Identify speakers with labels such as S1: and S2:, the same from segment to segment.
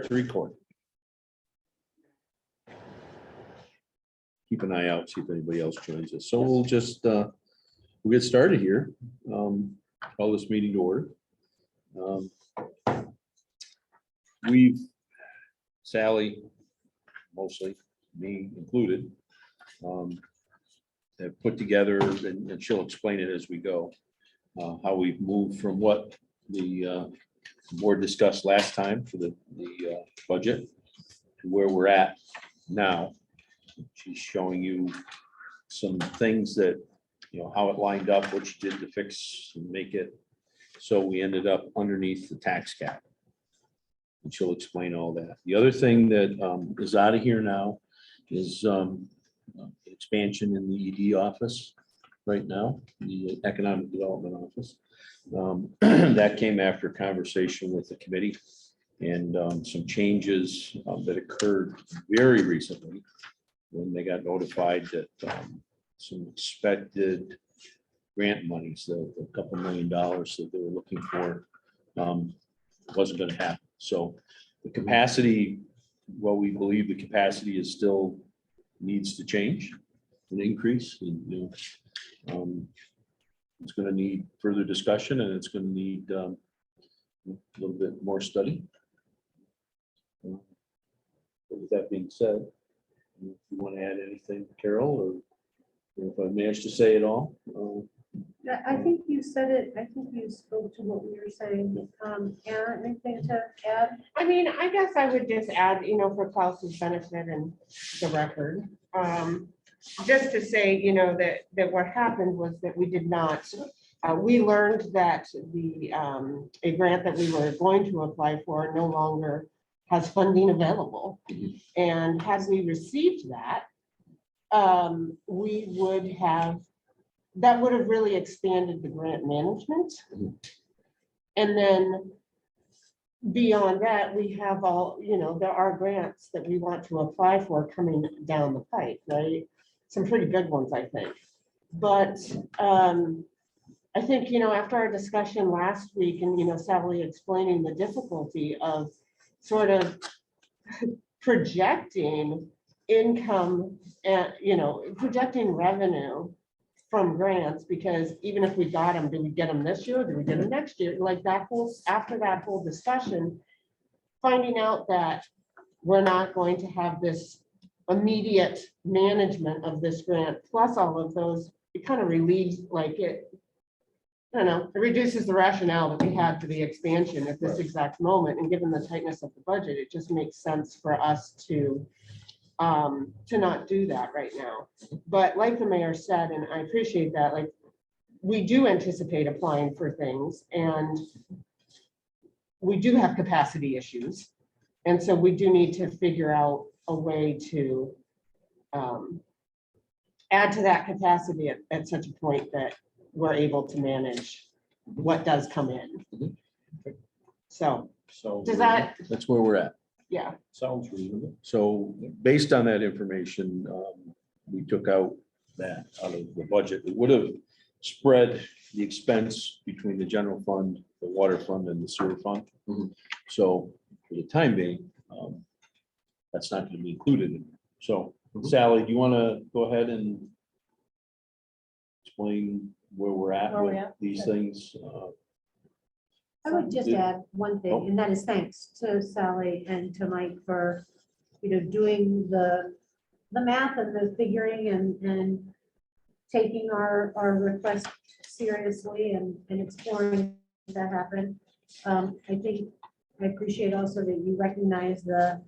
S1: to record. Keep an eye out, see if anybody else joins us. So we'll just, we'll get started here. Call this meeting to order. We've, Sally, mostly, me included, have put together, and she'll explain it as we go, how we've moved from what the board discussed last time for the budget to where we're at now. She's showing you some things that, you know, how it lined up, what she did to fix and make it so we ended up underneath the tax cap. And she'll explain all that. The other thing that is out of here now is expansion in the ED office right now, the Economic Development Office. That came after a conversation with the committee and some changes that occurred very recently when they got notified that some expected grant monies, a couple $1 million that they were looking for, wasn't going to happen. So the capacity, well, we believe the capacity is still needs to change and increase. And, you know, it's going to need further discussion, and it's going to need a little bit more study. But with that being said, if you want to add anything, Carol, or if I managed to say it all.
S2: I think you said it. I think you spoke to what we were saying. Anna, anything to add?
S3: I mean, I guess I would just add, you know, for Klaus's benefit and the record, just to say, you know, that what happened was that we did not, we learned that a grant that we were going to apply for no longer has funding available. And had we received that, we would have, that would have really expanded the grant management. And then beyond that, we have all, you know, there are grants that we want to apply for coming down the pipe, right? Some pretty good ones, I think. But I think, you know, after our discussion last week and, you know, Sally explaining the difficulty of sort of projecting income and, you know, projecting revenue from grants, because even if we got them, do we get them this year? Do we get them next year? Like that whole, after that whole discussion, finding out that we're not going to have this immediate management of this grant, plus all of those, it kind of relieves, like it, I don't know, it reduces the rationale that we had for the expansion at this exact moment. And given the tightness of the budget, it just makes sense for us to not do that right now. But like the mayor said, and I appreciate that, like, we do anticipate applying for things, and we do have capacity issues. And so we do need to figure out a way to add to that capacity at such a point that we're able to manage what does come in. So does that,
S1: That's where we're at.
S3: yeah,
S1: Sounds reasonable. So based on that information, we took out that out of the budget. It would have spread the expense between the general fund, the water fund, and the sewer fund. So for the time being, that's not going to be included in there. So Sally, do you want to go ahead and explain where we're at
S2: Where we're
S1: with
S2: at?
S1: these things?
S2: I would just
S1: Yeah.
S2: add one
S1: Oh.
S2: thing, and that is thanks to Sally and to Mike for, you know, doing the math and the figuring and taking our request seriously and exploring that happen. I think I appreciate also that you recognize the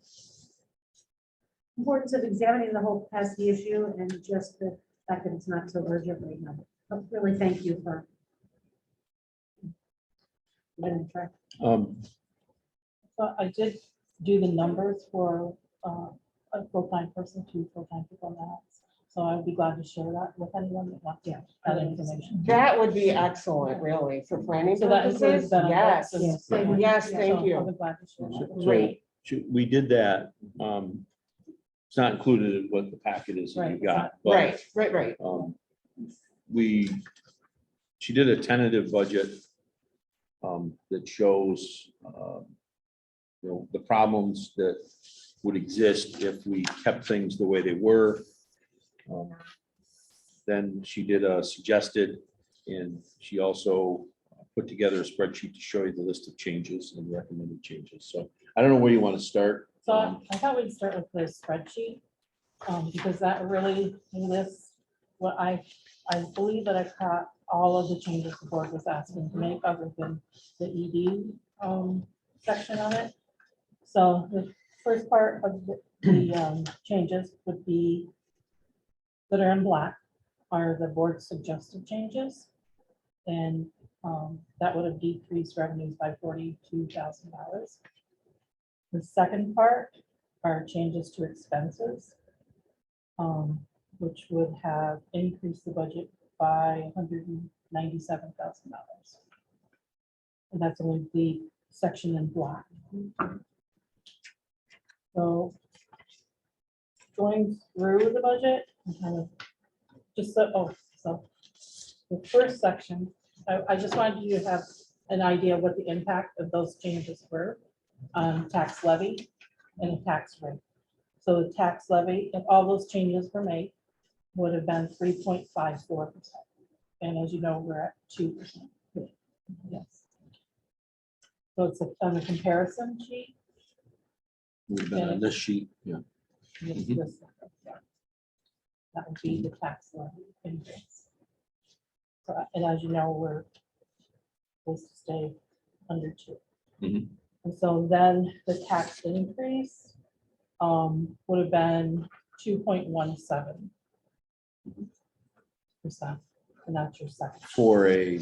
S2: importance of examining the whole capacity issue and just the fact that it's not so urgent right now. But really, thank you for letting me try.
S4: So I did do the numbers for a full-time person, 2 full-time people now. So I would be glad to share that with anyone that wants that information.
S3: that would be excellent, really, for planning
S4: So that includes
S3: purposes.
S4: benefits.
S3: Yes,
S4: and-
S3: yes,
S4: So
S3: thank
S4: I
S3: you.
S4: would be glad to share that.
S3: Great.
S1: We did that. It's not included in what the packet is that you
S4: Right,
S1: got. but,
S3: Right.
S1: She did a tentative budget that shows the problems that would exist if we kept things the way they were. Then she did a suggested, and she also put together a spreadsheet to show you the list of changes and recommended changes. So I don't know where you want to start.
S4: So I thought we'd start with the spreadsheet, because that really lists what I believe that I caught all of the changes the board was asking to make, other than the ED section of it. So the first part of the changes would be, that are in black, are the board suggested changes. And that would have decreased revenues by $42,000. The second part are changes to expenses, which would have increased the budget by $197,000. And that's only the section in black. So going through the budget, and kind of just so the first section, I just wanted you to have an idea of what the impact of those changes were on tax levy and tax rate. So the tax levy, if all those changes were made, would have been 3.54%. And as you know, we're at 2%. Yes. So it's on a comparison sheet.
S1: We've been on this sheet, yeah.
S4: This-
S1: Mhm.
S4: this- yeah. That would be the tax levy increase. So, and as you know, we're supposed to stay under 2.
S1: Mhm.
S4: And so then the tax increase would have been 2.17%. And that's your second.
S1: For a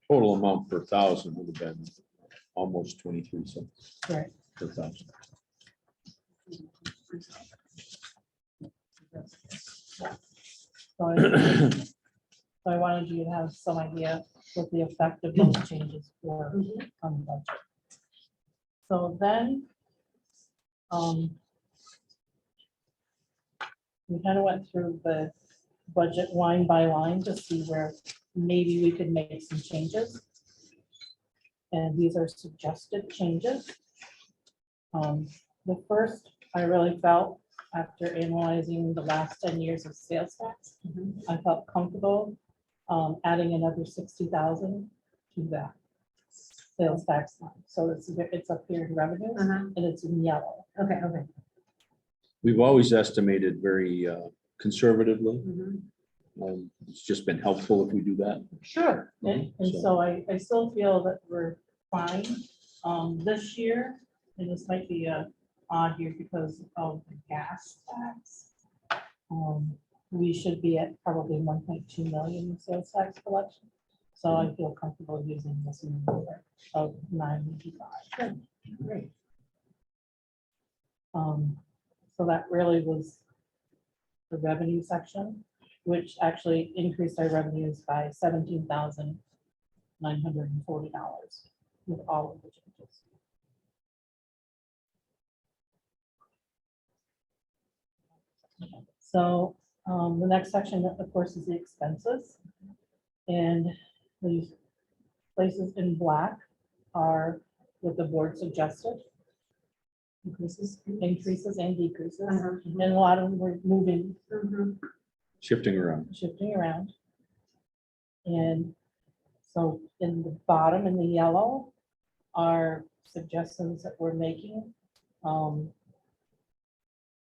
S1: total amount per thousand would have been almost 23 cents
S4: Right.
S1: per thousand.
S4: So I wanted you to have some idea what the effect of those changes were on the budget. So then, we kind of went through the budget line by line to see where maybe we could make some changes. And these are suggested changes. The first, I really felt, after analyzing the last 10 years of sales tax, I felt comfortable adding another 60,000 to that sales tax line. So it's up here in revenues
S2: Uh-huh.
S4: and it's in yellow.
S2: Okay, okay.
S1: We've always estimated very conservatively.
S2: Mhm.
S1: It's just been helpful if we do that.
S4: Sure.
S1: Mhm.
S4: And so I still feel that we're fine this year, and this might be a odd year because of the gas tax. We should be at probably 1.2 million in sales tax collection. So I feel comfortable using this number of 985.
S2: Great.
S4: So that really was the revenue section, which actually increased our revenues by $17,940 with all of the changes. So the next section, of course, is the expenses. And these places in black are what the board suggested. Increases and decreases.
S2: Uh-huh.
S4: And a lot of them were moving,
S2: Mhm.
S1: Shifting around.
S4: shifting around. And so in the bottom, in the yellow, are suggestions that we're making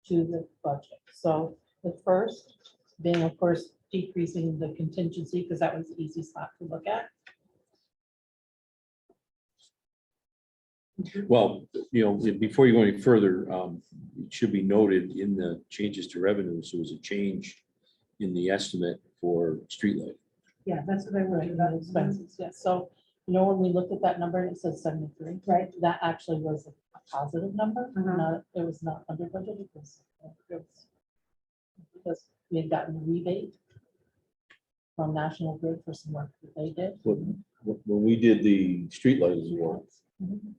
S4: to the budget. So the first being, of course, decreasing the contingency, because that was the easy spot to look at.
S1: Well, before you go any further, it should be noted in the changes to revenues, there was a change in the estimate for streetlight.
S2: Yeah, that's what I
S4: Right,
S2: worried
S4: the
S2: about.
S4: expenses, yes. So, when we looked at that number, and it says 73,
S2: Right.
S4: that actually was a positive number.
S2: Uh-huh.
S4: Not, it was not under budget, because we had gotten a rebate from National Grid for some work that they did.
S1: When we did the streetlight as well,
S4: Mhm.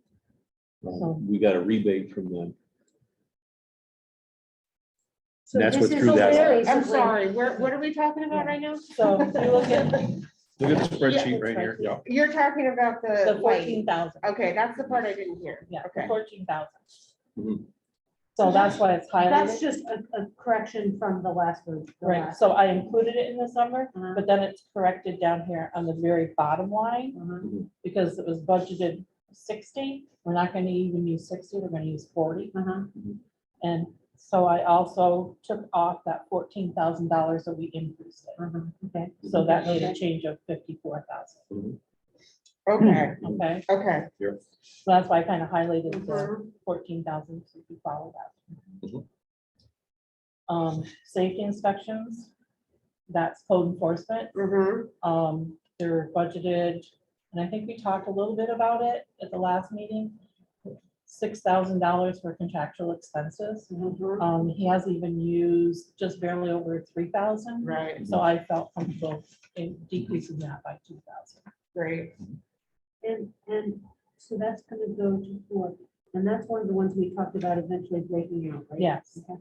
S1: we got a rebate from them.
S2: So
S1: That's
S2: this
S1: what
S2: is
S1: threw that
S2: hilarious.
S3: I'm sorry, what are we talking about right now?
S4: So if you look at
S1: Look at the spreadsheet right here. Yeah.
S3: You're talking about
S4: The
S3: the
S4: 14,000.
S3: Okay, that's the part I didn't hear.
S4: Yeah,
S3: Okay.
S4: 14,000.
S1: Mhm.
S4: So that's why it's
S2: That's
S4: highlighted.
S2: just a correction from the last one. the
S4: Right,
S2: last-
S4: so I included it in this number,
S2: Uh-huh,
S4: but then it's corrected down here on the very bottom line,
S2: uh-huh,
S4: because it was budgeted 60. We're not gonna even use 60, we're gonna use 40.
S2: uh-huh.
S4: And so I also took off that $14,000 that we increased it.
S2: Uh-huh, okay.
S4: So that made a change of 54,000,
S3: Okay,
S4: okay?
S3: okay.
S4: So that's why I kind of highlighted the
S3: Mhm.
S4: 14,000, so you follow that.
S1: Mhm.
S4: Safety inspections, that's code enforcement.
S3: Mhm.
S4: They're budgeted, and I think we talked a little bit about it at the last meeting. $6,000 for contractual expenses.
S3: Mhm.
S4: He has even used just barely over 3,000.
S3: Right,
S4: So I felt comfortable in decreasing that by 2,000.
S3: great.
S2: And so that's gonna go to 4, and that's one of the ones we talked about eventually breaking out, right?
S4: Yes.
S2: Okay.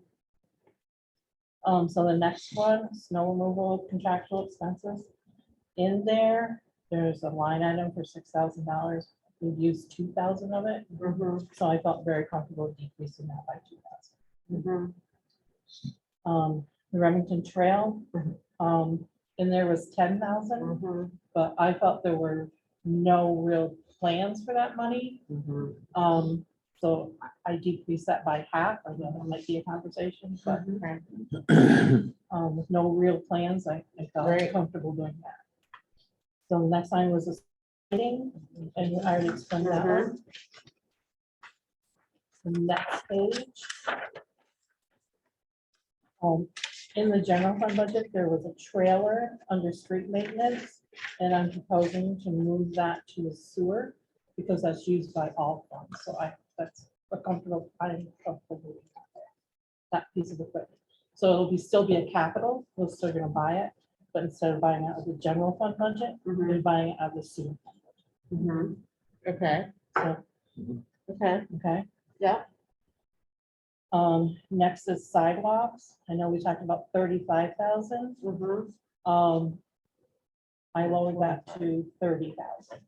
S4: So the next one, snow removal contractual expenses. In there, there's a line item for $6,000. We've used 2,000 of it,
S3: Mhm.
S4: so I felt very comfortable decreasing that by 2,000.
S3: Mhm.
S4: The Remington Trail, in there was 10,000,
S3: Mhm.
S4: but I felt there were no real plans for that money.
S3: Mhm.
S4: So I decreased that by half. I know that might be a conversation, but
S3: Okay.
S4: with no real plans, I felt
S3: Right.
S4: comfortable doing that. So the next line was the siding, and I already explained that one. The next page. In the general fund budget, there was a trailer under street maintenance, and I'm proposing to move that to the sewer because that's used by all funds, so that's I'm comfortable with that piece of equipment. So it'll still be a capital, we're still gonna buy it, but instead of buying it out of the general fund budget, we're buying it out of the sewer fund budget.
S3: Mhm. Okay,
S4: So,
S3: okay,
S4: okay.
S3: yeah.
S4: Next is sidewalks. I know we talked about 35,000.
S3: Mhm.
S4: I lowered that to 30,000.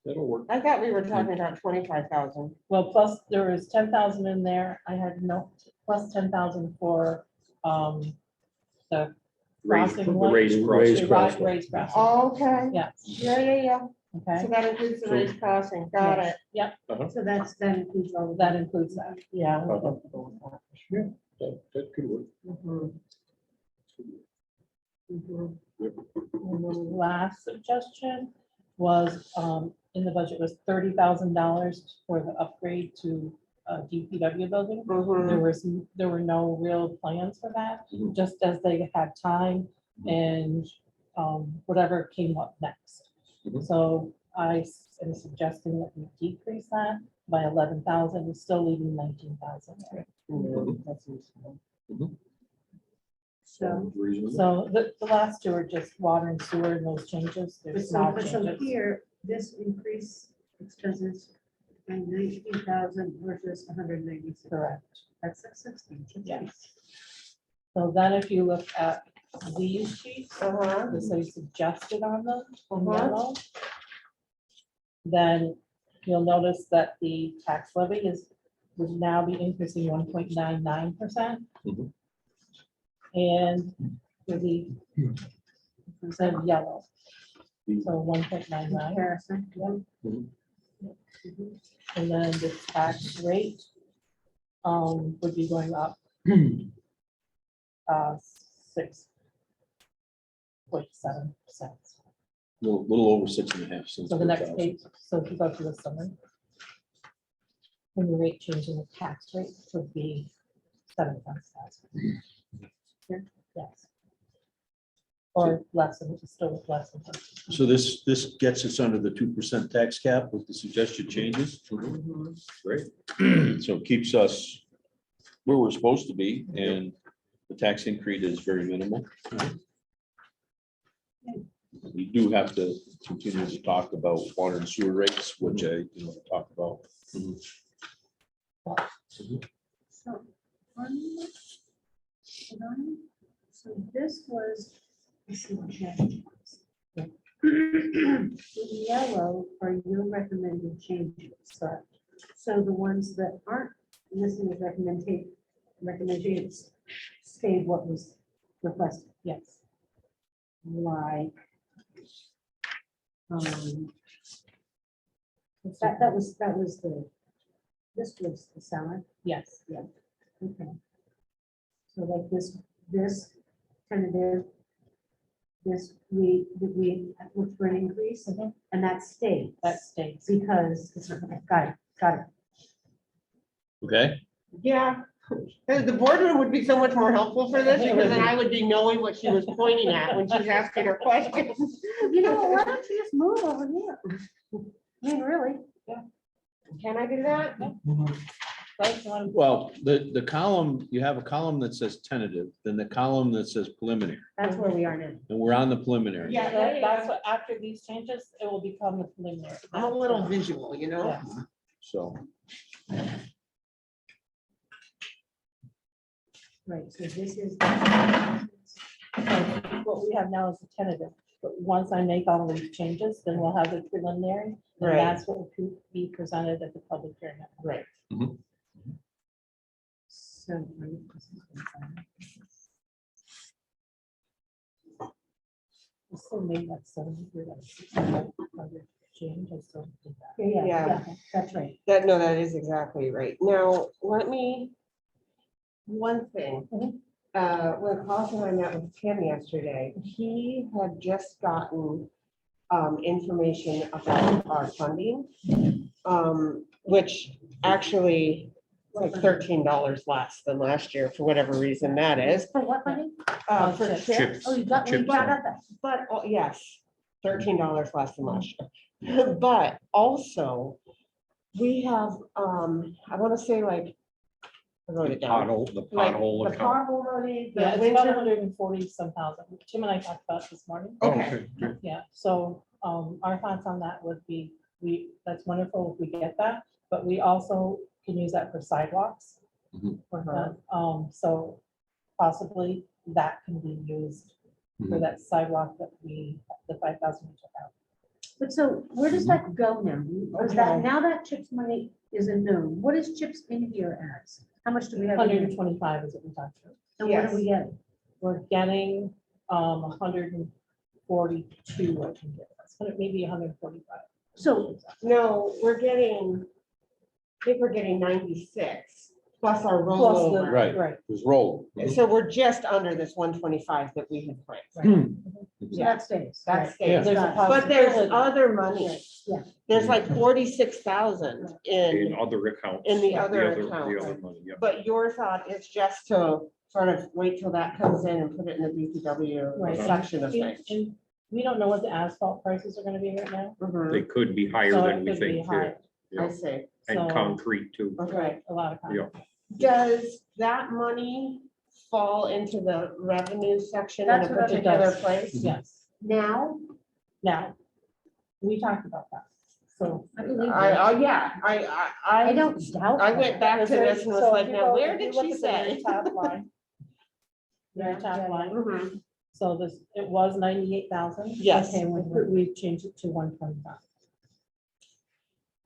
S1: That'll work.
S3: I thought we were talking about 25,000.
S4: Well, plus there was 10,000 in there. I had no, plus 10,000 for, the
S1: Raised-
S4: crossing
S1: the
S4: one.
S1: raised
S4: The
S1: crossing.
S4: raised crossing.
S3: Okay.
S4: Yes,
S3: Yeah. So
S4: okay.
S3: that includes the
S1: So-
S3: raised crossing, got it.
S4: Yep,
S2: So that includes all of
S4: that includes that.
S3: Yeah. I'm
S1: Uh-huh.
S3: comfortable with that.
S1: That could work.
S3: Mhm. Mhm.
S4: And the last suggestion was, in the budget was $30,000 for the upgrade to DPW building.
S3: Mhm.
S4: There were no real plans for that,
S1: Mhm.
S4: just as they had time and whatever came up next.
S1: Mhm.
S4: So I am suggesting that we decrease that by 11,000, still leaving 19,000 there.
S3: Mhm. That's useful.
S2: So,
S1: Sounds reasonable.
S4: So the last two are just water and sewer and those changes, there's small
S2: but so
S4: changes.
S2: here, this increase expenses by 19,000 versus 196.
S4: Correct.
S2: That's a 16.
S4: Yes. So then if you look at these sheets,
S3: Uh-huh.
S4: that say suggested on them, in
S3: Uh-huh.
S4: yellow, then you'll notice that the tax levy would now be increasing 1.99%.
S1: Mhm.
S4: And for the, instead of yellow, so 1.99.
S2: Comparison.
S1: Mhm.
S4: And then the tax rate would be going up 6.7%.
S1: Little over 6.5 cents.
S4: So the
S1: per
S4: next
S1: thousand.
S4: page, so if you go to the summary. And the rate change in the tax rate would be 7 cents. Yes. Or less than, still less than.
S1: So this gets us under the 2% tax cap with the suggested changes.
S3: Mhm.
S1: Great. So it keeps us where we're supposed to be, and the tax increase is very minimal. We do have to continue to talk about water and sewer rates, which I, talk about.
S2: So, so this was Let's see what changes. In yellow are your recommended changes. So the ones that aren't listed as recommendations stayed what was requested,
S4: Yes.
S2: like. That was this was the salad.
S4: Yes.
S2: Okay. So like this tentative, we looked for an increase
S4: Mhm.
S2: and that stays.
S4: That stays.
S2: Because, okay, got it.
S1: Okay,
S3: Yeah, the boardroom would be so much more helpful for this, because then I would be knowing what she was pointing at when she's asking her questions.
S2: You know, why don't you just move over here? I mean, really,
S3: Can I do that?
S4: Right, you want-
S1: well, the column, you have a column that says tentative, then the column that says preliminary,
S2: that's where we are now.
S1: and we're on the preliminary.
S3: Yeah.
S4: That's what, after these changes, it will become the preliminary.
S3: I'm a little visual, you know?
S4: Yeah.
S1: So,
S2: Right, so this is.
S4: What we have now is a tentative, but once I make all of these changes, then we'll have the preliminary. And
S3: Right.
S4: that's what will be presented at the public hearing.
S3: Right.
S2: So.
S4: I still made that 73, that 600 change, I still did that.
S2: Yeah,
S3: Yeah.
S2: that's right.
S3: That is exactly right. Now, one thing.
S4: Mhm.
S3: When Klaus and I met with Tim yesterday, he had just gotten information about our funding, which actually like $13 less than last year, for whatever reason that is.
S2: For what money?
S3: For
S4: Chips.
S3: chips.
S2: Oh, you got that.
S3: But, yes, $13 less than last year. But also, we have, I want to say like, I wrote it down.
S5: The
S3: Like
S5: pothole
S3: the
S5: account.
S3: pothole money,
S4: Yeah,
S3: the
S4: it's about
S3: winter.
S4: 140 some thousand. Tim and I talked about it this morning.
S5: Oh,
S3: Okay.
S5: good.
S4: Yeah, so our thoughts on that would be, that's wonderful if we get that, but we also can use that for sidewalks.
S3: Uh-huh.
S4: So possibly that can be used for
S1: Mhm.
S4: that sidewalk that the 5,000 we took out.
S2: But so where does that go now? Because
S3: Okay.
S2: now that CHIPS money is a known, what is CHIPS in here as? How much do we have? in here?
S4: 125 is what we talked about.
S2: And what are we getting?
S4: We're getting 142, I can get, maybe 145.
S2: So,
S3: No, I think we're getting 96 plus our
S4: Plus
S3: rollover.
S1: Right.
S4: Right.
S1: it was rolled.
S3: So we're just under this 125 that we had planned.
S2: so that stays.
S3: That
S2: Right.
S3: stays.
S4: There's a
S3: But there's
S4: possibility.
S3: other money.
S2: Yeah.
S3: There's like 46,000
S5: In
S3: in,
S5: other accounts.
S3: in the other
S5: The
S3: accounts.
S5: other money, yeah.
S3: but your thought is just to sort of wait till that comes in and put it in the DPW
S4: Right.
S3: section of
S4: And-
S3: things.
S4: and we don't know what the asphalt prices are gonna be right now.
S3: Mhm.
S5: They could be higher
S4: So
S5: than
S4: it
S5: we
S4: could be
S5: think,
S4: higher.
S3: I
S5: yeah.
S3: see.
S5: And
S4: So-
S5: concrete too.
S3: Okay.
S4: A lot of.
S5: Yeah.
S3: Does that money fall into the revenue section in
S2: That's
S3: a
S2: what I think it
S3: particular
S4: does.
S3: place?
S4: Yes,
S2: Now,
S4: now, we talked about that, so.
S2: I believe you.
S3: Yeah,
S2: I don't doubt.
S3: I went
S2: that.
S3: back to this and was
S4: So if
S3: like,
S4: you
S3: now
S4: go-
S3: where
S4: if you
S3: did
S4: look
S3: she
S4: at the very
S3: say?
S4: top line, very
S2: Yeah,
S4: top
S2: yeah,
S4: line,
S3: Mhm.
S4: so this, it was 98,000.
S3: Yes.
S4: Okay, we've changed it to 125.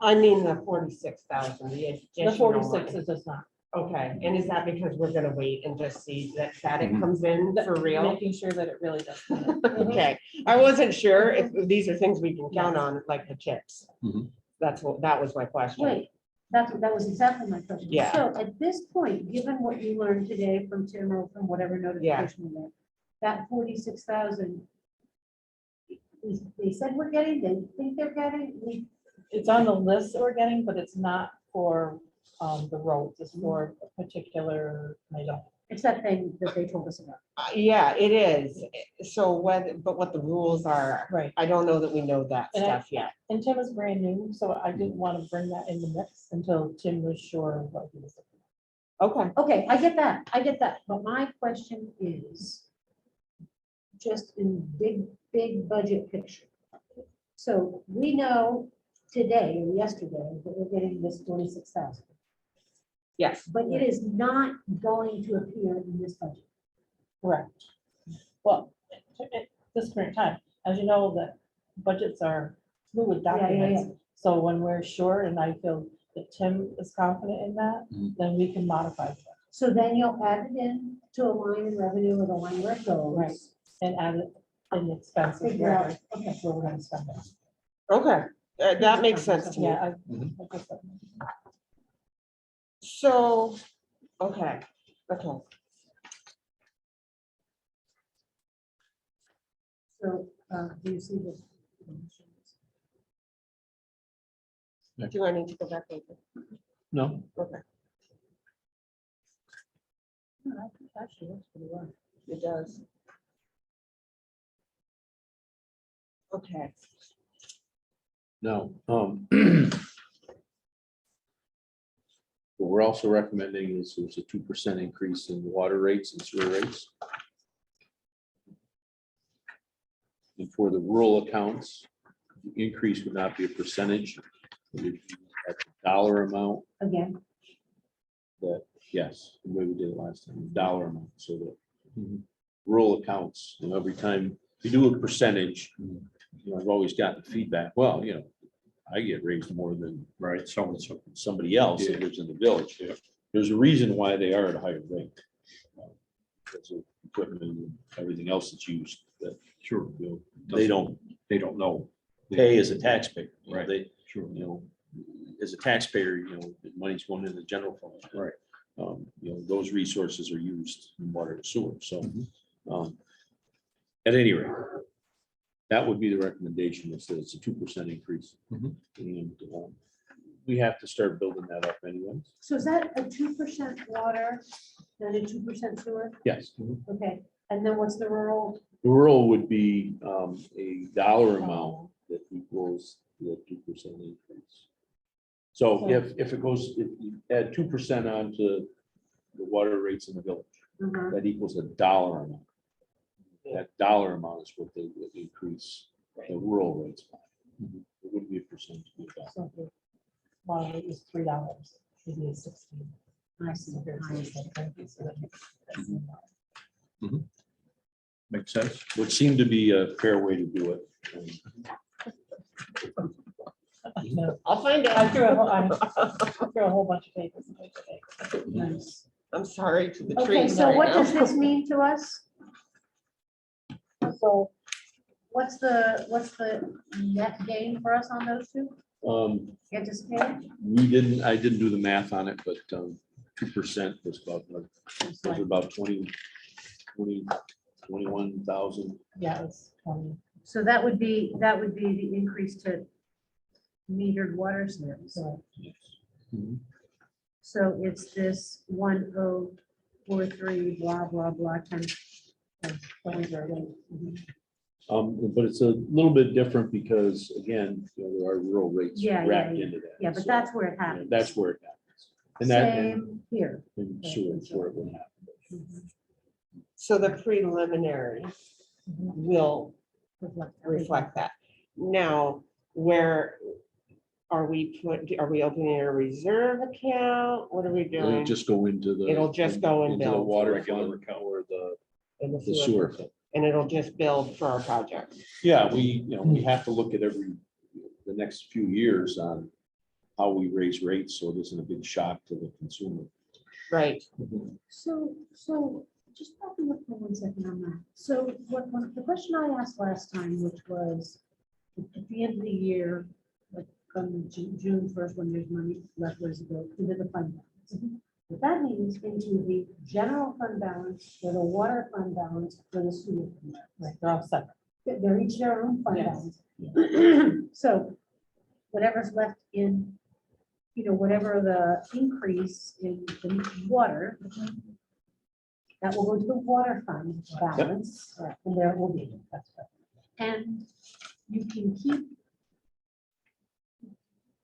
S3: I mean, the 46,000, the
S4: The
S3: additional
S4: 46
S3: money.
S4: is just not.
S3: Okay, and is that because we're gonna wait and just see that it
S1: Mhm.
S3: comes in for real?
S4: Making sure that it really does.
S3: Okay, I wasn't sure if these are things we can count on, like the chips.
S1: Mhm.
S3: That was my question.
S2: Wait, that was exactly my question.
S3: Yeah.
S2: So at this point, given what you learned today from Tim or from whatever notification we got, that 46,000, they said we're getting, they think they're getting,
S4: It's on the list that we're getting, but it's not for the roads, it's for a particular item.
S2: it's that thing that they told us about.
S3: Yeah, it is. So what the rules are,
S4: Right.
S3: I don't know that we know that
S4: And I-
S3: stuff yet.
S4: And Tim is brand new, so I didn't want to bring that in the mix until Tim was sure of what he was looking
S3: Okay,
S2: Okay, I get that, but my question is just in big budget picture. So we know today or yesterday that we're getting this 46,000,
S3: yes.
S2: but it is not going to appear in this budget.
S4: at. Correct. Well, at this current time. As you know, the budgets are fluid
S2: Yeah, yeah, yeah.
S4: documents. So when we're short, and I feel that Tim is confident in that,
S1: Mhm.
S4: then we can modify that
S2: So then you'll add it in to a line in revenue with a line where it goes.
S4: Right. and add it in expenses
S2: Figure
S4: where
S2: out, okay,
S4: where we're gonna spend it.
S3: Okay, that makes sense to me.
S4: Yeah.
S1: Mhm.
S4: I guess that-
S3: So, okay, okay.
S2: so, do you see this?
S3: Do I need to go back over?
S1: No,
S3: Okay,
S4: Yeah, I think actually works pretty well.
S3: it does. Okay,
S1: no. What we're also recommending is there's a 2% increase in water rates and sewer rates. And for the rural accounts, the increase would not be a percentage. It would be at the dollar amount
S2: Again,
S1: that, yes, the way we did it last time, dollar amount, so that rural accounts, every time you do a percentage, I've always gotten feedback, well, I get raised more than somebody else that lives in the village. There's a reason why they are at a higher rate. Because of equipment and everything else that's used, that
S5: Sure.
S1: they don't
S5: know.
S1: pay as a taxpayer.
S5: Right.
S1: They,
S5: Sure.
S1: as a taxpayer, the money's going in the general fund.
S5: Right.
S1: Those resources are used in water and sewer, so.
S5: Mhm.
S1: At any rate, that would be the recommendation, is that it's a 2% increase.
S5: Mhm.
S1: And we have to start building that up anyway.
S2: so is that a 2% water and a 2% sewer?
S1: Yes,
S2: Okay, and then what's the rural?
S1: the rural would be a dollar amount that equals the 2% increase. So if it goes, if you add 2% onto the water rates in the village,
S2: Uh-huh.
S1: that equals a dollar amount. That dollar amount is what they would increase the rural rates by. It wouldn't be a percentage. It'd be a dollar.
S4: So if the water rate is $3, it'd be 16.
S2: I see.
S4: So here's the second, so that makes-
S5: Makes sense.
S1: Would seem to be a fair way to do it.
S3: I'll find
S4: I
S3: out.
S4: threw a whole bunch of papers. away today.
S2: Nice.
S3: I'm sorry to the
S2: Okay,
S3: trees
S2: so
S3: right
S2: what
S3: now.
S2: does this mean to us? So what's the net gain for us on those two? Anticipated?
S1: I didn't do the math on it, but 2% was about 21,000.
S4: Yeah, it's 20.
S2: So that would be the increase to metered water service.
S4: So
S2: So it's this 1043 blah, blah, blah times.
S1: But it's a little bit different because, again, there are rural rates
S2: Yeah, yeah,
S1: wrapped
S2: yeah.
S1: into that.
S2: Yeah, but
S1: So,
S2: that's where it happens.
S1: that's where it happens. And that,
S2: Same here.
S1: and sewer is where it would happen.
S3: So the preliminary will reflect that. Now, where are we opening a reserve account? What are we
S1: It'll
S3: doing?
S1: just go into the.
S3: It'll just go and
S1: into the
S3: build
S1: water
S5: regular
S1: fund or
S3: in
S1: the sewer fund.
S3: And it'll just build for our project.
S1: Yeah, we have to look at the next few years on how we raise rates, so it isn't a big shock to the consumer.
S3: Right.
S2: So just backing up for 1 second on that. So the question I asked last time, which was at the end of the year, like come June 1st, when there's money left, where does it go? Into the fund balance. What that means into the general fund balance, or the water fund balance, for the sewer fund balance.
S4: Right, they're all separate.
S2: They're each their own fund
S4: Yes.
S2: balance. So whatever's left in, whatever the increase in the water, that will go to the water fund balance, and there it will be. That's right. And you can keep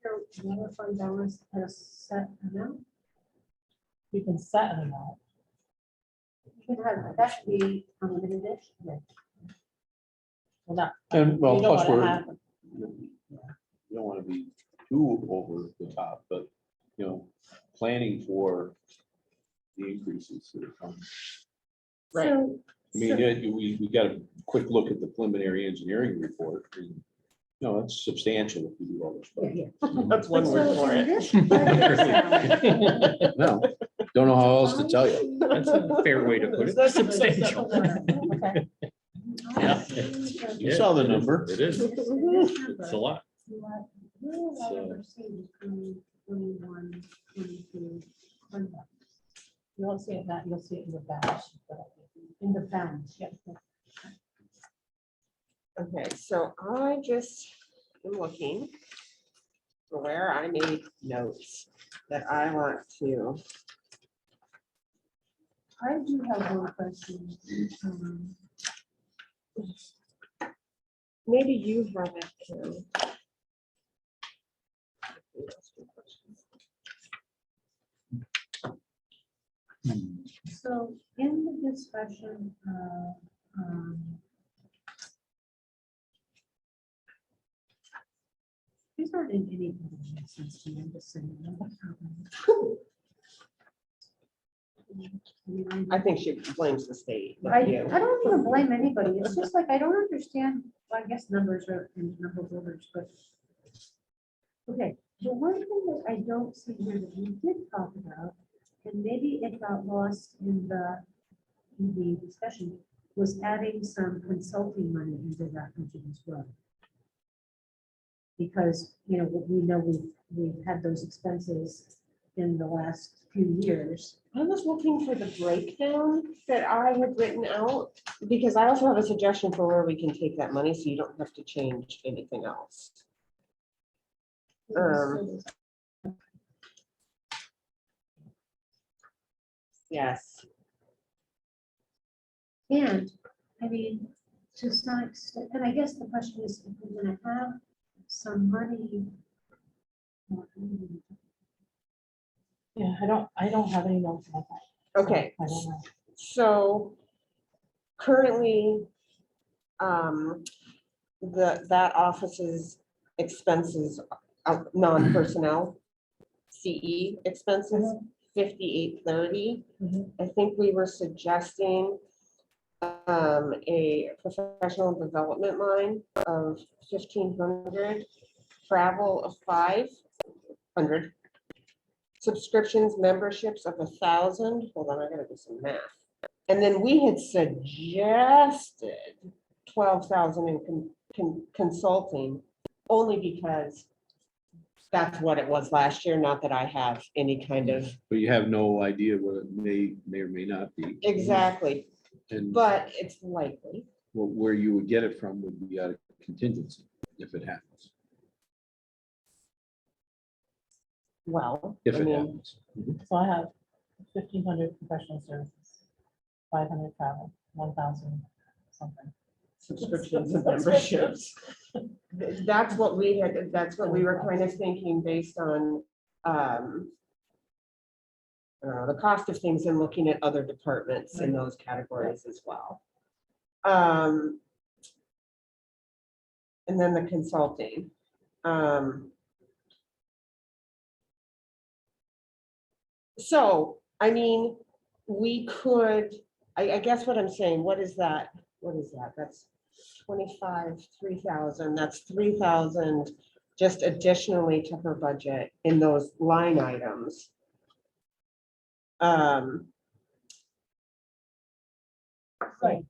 S2: your water fund balance at a set amount.
S4: You can set an amount.
S2: You can have, that should be unlimited-ish.
S4: Well, not.
S1: And well,
S4: you don't
S1: plus
S4: wanna
S1: we're,
S4: have-
S1: you don't want to be too over the top, but, planning for the increases that are coming.
S3: Right.
S1: I mean, we got a quick look at the preliminary engineering report. And, no, it's substantial if you do all this.
S2: Yeah,
S1: stuff.
S2: yeah.
S3: That's one
S2: But
S3: word
S2: so
S3: for
S2: in
S3: it.
S2: this budget, Sally,
S1: No, don't know how else to tell you.
S5: That's a fair way to put it.
S3: That's
S5: Substantial.
S4: Okay.
S5: Yeah.
S1: You saw the number.
S5: It is.
S2: This number,
S5: It's a lot.
S2: what will I
S1: So-
S2: ever see between 21, 22, 25?
S4: You won't see it now, you'll see it in the batch.
S2: In the balance,
S4: Yeah.
S3: Okay, so I just am looking for where I made notes that I want to.
S2: I do have one question.
S3: Maybe you have it too.
S2: So in the discussion, these aren't in any way make sense to me, I'm just saying.
S3: I think she blames the state.
S2: I,
S3: not you.
S2: I don't even blame anybody. It's just like, I don't understand, well, I guess numbers are in number of orders, but. Okay, the one thing that I don't see here that we did talk about, and maybe it got lost in the discussion, was adding some consulting money into that budget as well. Because, you know, we know we've had those expenses in the last few years.
S3: I was looking for the breakdown that I had written out, because I also have a suggestion for where we can take that money, so you don't have to change anything else. Yes.
S2: And, I mean, to some extent, and I guess the question is, if we're gonna have some money.
S4: Yeah, I don't have any notes about that.
S3: Okay,
S4: I don't know.
S3: so currently, that office's expenses, non-personnel, CE expenses, 5830.
S4: Mhm.
S3: I think we were suggesting a professional development line of 1,500, travel of 500, subscriptions, memberships of 1,000. Hold on, I gotta do some math. And then we had suggested 12,000 in consulting, only because that's what it was last year. Not that I have any kind of
S1: But you have no idea what it may or may not be.
S3: exactly,
S1: And
S3: but it's likely.
S1: where you would get it from would be out of contingency if it happens,
S3: Well,
S1: if
S3: I
S1: it
S3: mean,
S1: happens.
S4: So I have 1,500 professional services, 500 travel, 1,000 something.
S3: subscriptions and memberships. That's what we had, that's what we were kind of thinking based on the cost of things and looking at other departments in those categories as well. And then the consulting. So, I mean, we could, I guess what I'm saying, what is that? What is that? That's 25, 3,000, that's 3,000 just additionally to her budget in those line items.
S2: Right,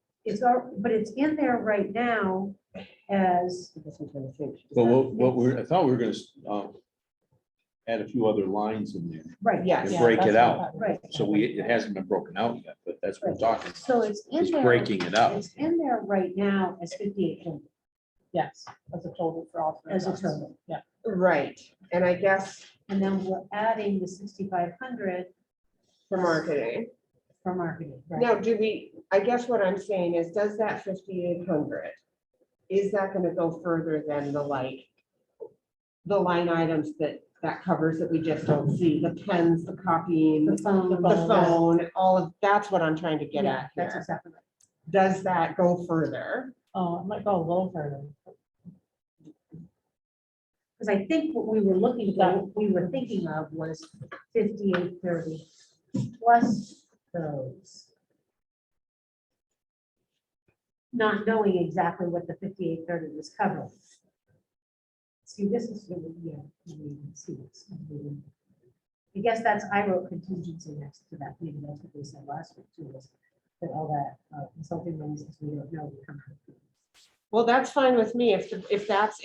S2: but it's in there right now as,
S3: I guess I'm trying to think.
S1: But I thought we were gonna add a few other lines in there,
S2: right,
S3: Yes.
S1: and
S4: Yeah,
S1: break
S4: that's
S1: it
S4: what I
S1: out.
S4: thought.
S2: right.
S1: So it hasn't been broken out yet, but that's what we're talking about,
S2: So it's in
S1: is
S2: there.
S1: breaking it out.
S2: It's in there right now as 5,800
S4: Yes, as a total for all. three
S2: as a
S4: accounts.
S2: total.
S4: Yeah.
S3: Right, and I guess
S2: And then we're adding the 6,500
S3: for marketing.
S2: for marketing. right?
S3: Now, do we, I guess what I'm saying is, does that 5,800, is that gonna go further than the line items that covers that we just don't see, the pens, the copying,
S2: The
S3: the
S2: phone.
S3: phone, all of, that's what I'm trying to get
S2: Yeah,
S3: at
S2: that's
S3: here.
S2: exactly right.
S3: Does that go further?
S4: Oh, it might go a little further.
S2: Because I think what we were looking for, what we were thinking of was 5,830 plus those. not knowing exactly what the 5830 was covering. See, this is, yeah, you can see this. I guess that's, I wrote contingency next to that, maybe that's what they said last week too, was that all that consulting monies, we don't know. will come out.
S3: Well, that's fine with me if that's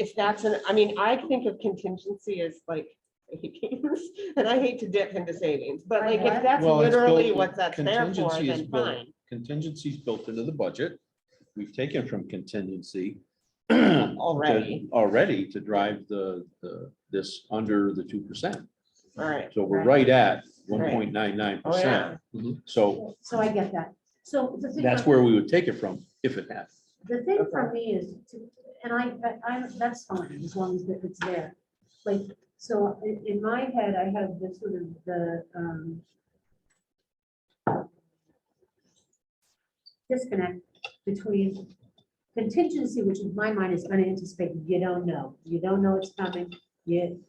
S3: I mean, I think of contingency as like savings, and I hate to dip into savings, but like if that's
S1: Well, it's
S3: literally
S1: built-
S3: what that's there for,
S1: contingency is
S3: then
S1: built-
S3: fine.
S1: Contingency is built into the budget. We've taken from contingency.
S3: Already.
S1: To drive this under the 2%.
S3: All right.
S1: So we're
S2: Right.
S1: right at
S3: Right.
S1: 1.99%. So
S2: So I get that. So the thing.
S1: that's where we would take it from if it happened.
S2: The thing for me is, and that's fine, as long as it's there. Like, so in my head, I have this sort of the disconnect between contingency, which in my mind is unanticipated. You don't know. You don't know it's coming. You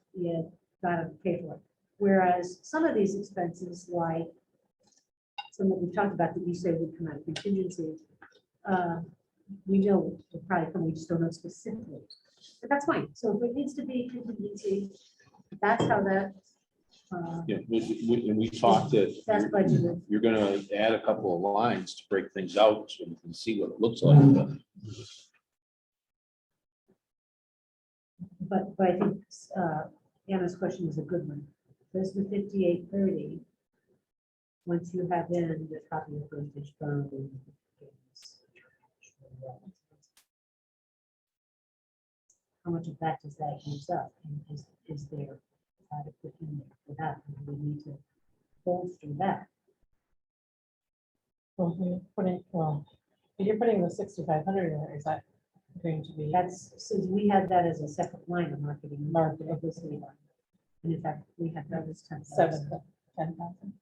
S2: gotta pay for it. Whereas some of these expenses, like some that we talked about that you say would come out of contingency, we know will probably come, we just don't know specifically. But that's fine. So if it needs to be contingency, that's how that.
S1: Yeah, and we talked that
S2: That's budgeted.
S1: you're gonna add a couple of lines to break things out so you can see what it looks like.
S2: But I think Anna's question is a good one. Does the 5830, once you have in the copy of postage bond and how much of that does that use up? And is there adequate in there for that? And do we need to bolster that?
S4: Well, if you're putting the 6,500 in there, is that going to be?
S2: That's, since we had that as a separate line of marketing.
S4: Marketing.
S2: Publicity line. And in fact, we had that as 10,000.
S4: 10,000.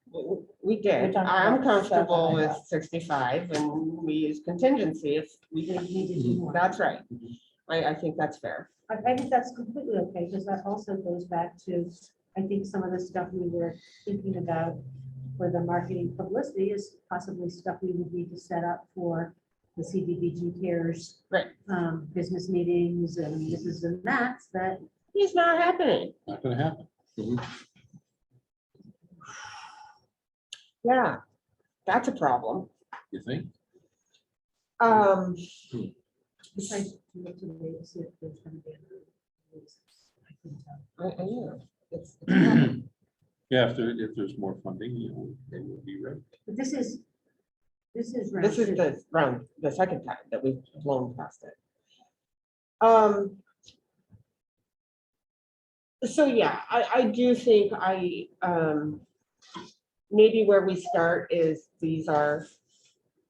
S3: We did.
S4: We're talking
S3: I'm
S4: about
S3: comfortable
S4: seven, I
S3: with
S4: thought.
S3: 65 and we use contingency if we
S2: We
S3: can.
S2: need to do more.
S3: That's right. I think that's fair.
S2: I think that's completely okay, because that also goes back to, I think some of the stuff we were thinking about for the marketing publicity is possibly stuff we would need to set up for the CDBG cares.
S3: Right.
S2: Business meetings and this is and that's that.
S3: It's not happening.
S1: Not gonna happen.
S3: Yeah, that's a problem.
S1: You think?
S3: Um,
S2: I look to the way to see if there's gonna be a- I couldn't tell.
S3: I know. It's a problem.
S1: Yeah, if there's more funding, they will be ready.
S2: But this is round
S3: This is
S2: two.
S3: the round, the second time that we've blown past it. So yeah, I do think maybe where we start is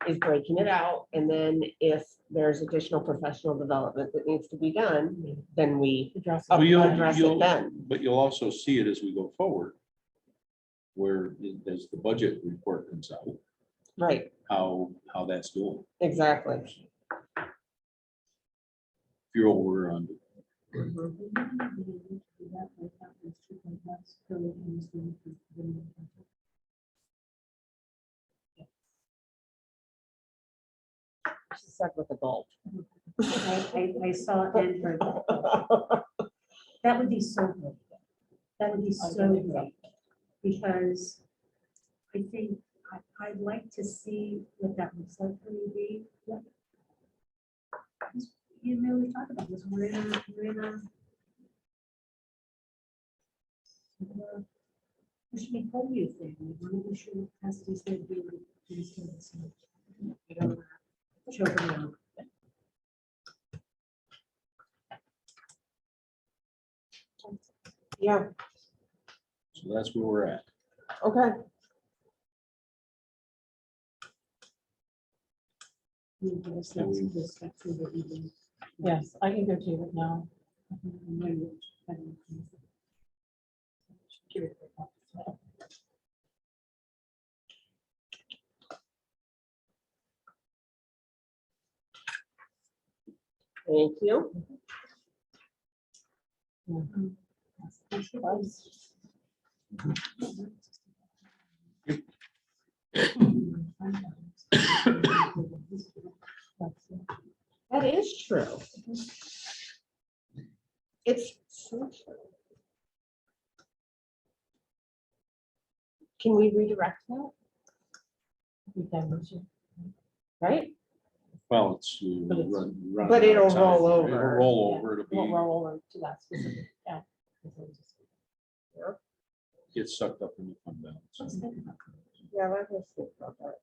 S3: is breaking it out. And then if there's additional professional development that needs to be done, then we
S4: Address
S3: Oh,
S4: it.
S3: address it then.
S1: But you'll also see it as we go forward. Where as the budget report comes out,
S3: Right,
S1: how that's doing.
S3: exactly.
S1: If you're over on,
S3: She said with a gulp.
S2: I saw it and heard that. That would be so good. That would be so great. Because I think I'd like to see what that looks like for me. You know, we talked about this, we're in a. We should be told you thing, we want to be sure it has to stay be these things. We don't choke them out.
S3: Yeah,
S1: so that's where we're at.
S3: okay.
S2: You give us the steps we were even.
S4: Yes, I can go to it now.
S3: Thank you. true. It's so true. Can we redirect that,
S4: We can, we should.
S3: right?
S1: Well, it's.
S4: But it's-
S1: run
S3: But it'll
S1: out of time.
S3: roll over.
S1: It'll roll over, it'll
S4: Won't
S1: be,
S4: roll over to that specific account. Because it'll just-
S1: get sucked up in the fund balance.
S2: Let's think about it.
S3: Yeah, let us think about that.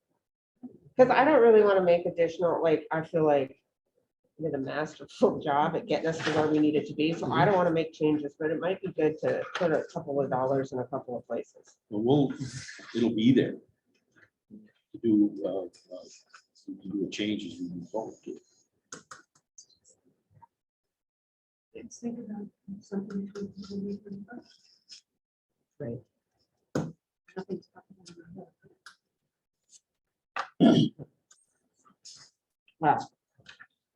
S3: Because I don't really want to make additional, like, I feel like we did a masterful job at getting us to where we needed to be, so I don't want to make changes, but it might be good to put a couple of dollars in a couple of places.
S1: But it'll be there. To do, to do a change as we move forward.
S2: Let's think about something to.
S3: Right.
S2: Nothing's popping in my head.
S3: Well,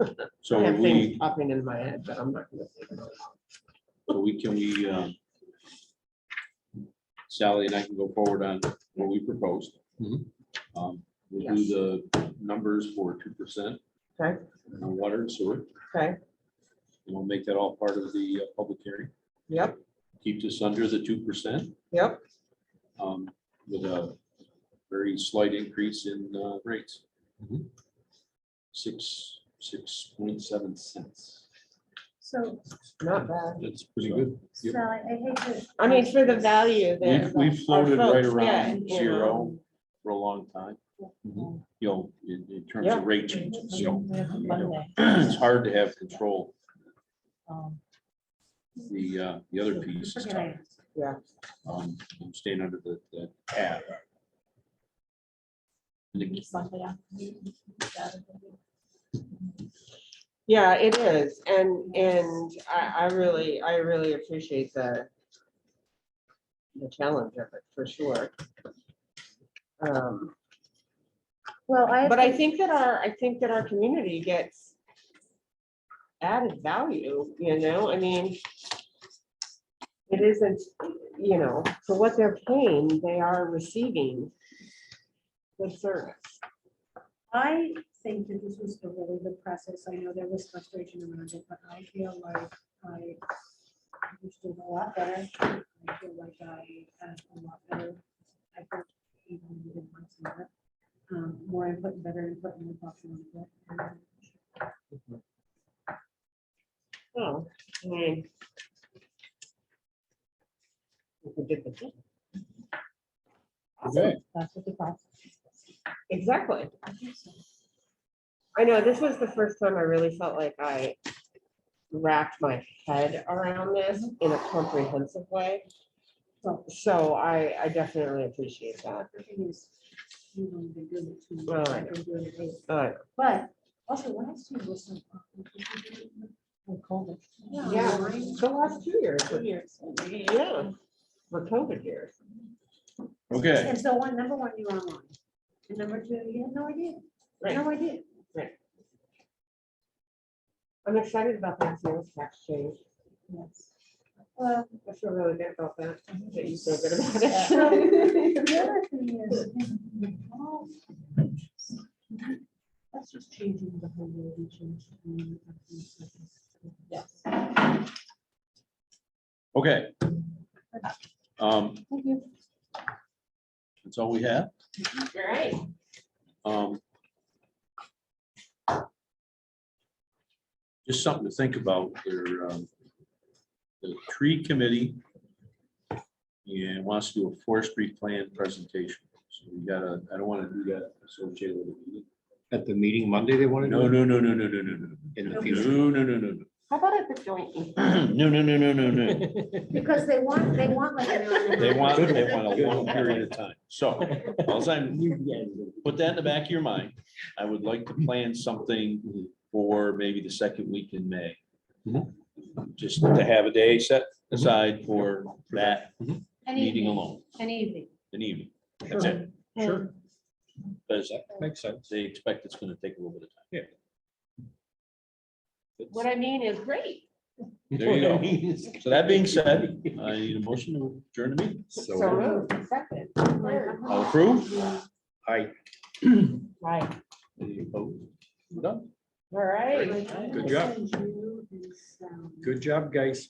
S3: I
S1: So
S3: have things
S1: we,
S3: popping in my head, but I'm not gonna say it out loud.
S1: can we, Sally and I can go forward on what we proposed.
S5: Mhm.
S1: We'll do the numbers for 2%.
S3: Okay.
S1: On water and sewer,
S3: Okay,
S1: and we'll make that all part of the public hearing.
S3: yep,
S1: Keep this under the 2%,
S3: yep,
S1: with a very slight increase in rates.
S5: Mhm.
S1: 6.7 cents.
S2: So,
S3: not bad.
S5: That's pretty good. Yep.
S2: Sally, I hate to.
S3: I mean, for the value that.
S1: We've floated
S3: our
S1: right
S3: folks
S1: around
S3: get, you
S1: zero
S3: know.
S1: for a long time,
S5: Mhm.
S1: you know, in terms
S3: Yeah.
S1: of rate changes. So
S4: We have Monday.
S1: it's hard to have control.
S4: Um,
S1: The other piece is
S2: Forget
S1: tough.
S2: I asked.
S3: Yeah,
S1: I'm staying under the cap. And the-
S4: Sunday afternoon, Saturday.
S3: yeah, it is, and I really appreciate the challenge of it, for sure.
S2: Well,
S3: But I think that our community gets added value, you know, I mean, it isn't, you know, for what they're paying, they are receiving good service.
S2: I think that this was a really good process. I know there was frustration around it, but I feel like I understood a lot better. I feel like I had a lot better. I think even we didn't want to that. More input and better input and more thoughtful input.
S3: Oh, I mean. We did the thing.
S1: Okay.
S4: That's what the process is.
S3: Exactly.
S2: I think so.
S3: I know this was the first time I really felt like I wrapped my head around this in a comprehensive way. So I definitely appreciate that.
S2: The thing is, you know, they're doing it too.
S3: Right.
S2: I've been doing it.
S3: But
S2: But also last year was some.
S4: With COVID.
S3: yeah, the last 2 years,
S4: 2 years.
S3: yeah, were COVID years.
S1: Okay,
S2: And so one, number one, you're online. And number two, you had no idea.
S3: Right.
S2: No idea.
S3: I'm excited about that sales tax change.
S4: Yes.
S2: Well,
S3: I feel really good about that. That you feel good about
S2: so
S3: it.
S2: the other thing is. That's just changing the whole way we change.
S4: Yes.
S1: okay.
S2: Thank you.
S1: That's all we have.
S3: All right.
S1: Just something to think about there. The tree committee and wants to do a forestry plan presentation. So we gotta, I don't want to do that associated with the meeting.
S5: At the meeting Monday, they want to
S1: No,
S5: do
S1: no,
S5: it
S1: no, no, no, no, no, no.
S5: in the
S2: No.
S5: future.
S1: No, no, no, no, no.
S3: How about at the joint meeting?
S1: No, no, no, no, no, no.
S2: Because they want like.
S1: They want a long period of time. So, alls I'm, put that in the back of your mind. I would like to plan something for maybe the second week in May.
S5: Mhm.
S1: Just to have a day set aside for that
S2: An
S1: meeting
S2: evening,
S1: alone,
S2: an evening.
S1: an evening. That's it.
S5: Sure.
S1: Because
S5: Makes sense.
S1: they expect it's gonna take a little bit of time.
S3: What I mean is great.
S1: There you go. So that being said, I need a motion to adjourn the meeting.
S3: So moved. Second. Third.
S1: All approved?
S5: Hi.
S3: Right.
S1: Any opposed? We're done.
S3: All right.
S2: Like,
S5: Good job.
S2: send you and Sally.
S5: Good job, guys.